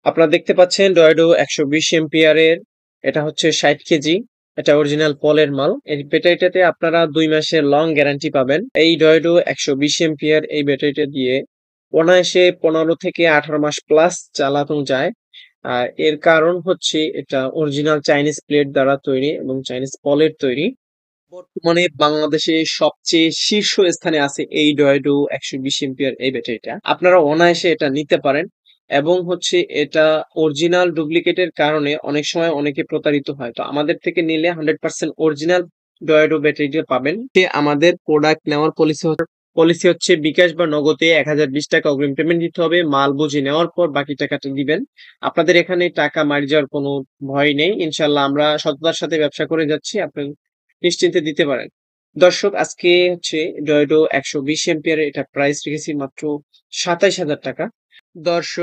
আপনারা দেখতে পাচ্ছেন ডয়েডো 120 এম্পিয়ারের, এটা হচ্ছে 60 কেজি। এটা অরিজিনাল পলের মাল। এই ব্যাটারিটাতে আপনারা 2 মাসের লং গ্যারান্টি পাবেন। এই ডয়েডো 120 এম্পিয়ার এই ব্যাটারিটা দিয়ে অনায়াসে 15 থেকে 18 মাস প্লাস চালানো যায়। আর এর কারণ হচ্ছে এটা অরিজিনাল চাইনিজ প্লেট দ্বারা তৈরি এবং চাইনিজ পলের তৈরি। বর্তমানে বাংলাদেশে সবচেয়ে শীর্ষ স্থানে আছে এই ডয়েডো 120 এম্পিয়ার এই ব্যাটারিটা। আপনারা অনায়াসে এটা নিতে পারেন এবং হচ্ছে এটা অরিজিনাল ডুপ্লিকেটের কারণে অনেক সময় অনেকে প্রতারিত হয়। তো আমাদের থেকে নিলে 100% অরিজিনাল ডয়েডো ব্যাটারিটা পাবেন। আমাদের প্রোডাক্ট নেওয়ার পলিসি হচ্ছে বিকাশ বা নগদে 1020 টাকা অগ্রিম পেমেন্ট দিতে হবে। মাল বুঝে নেওয়ার পর বাকি টাকাটা দিবেন। আপনাদের এখানে টাকা মারি যাওয়ার কোনো ভয় নেই। ইনশাল্লাহ আমরা সততার সাথে ব্যবসা করে যাচ্ছি। আপনি নিশ্চিন্তে দিতে পারেন। দর্শক, আজকে হচ্ছে ডয়েডো 120 এম্পিয়ারের এটা প্রাইস রেখেছি মাত্র 27,000 টাকা। দর্শক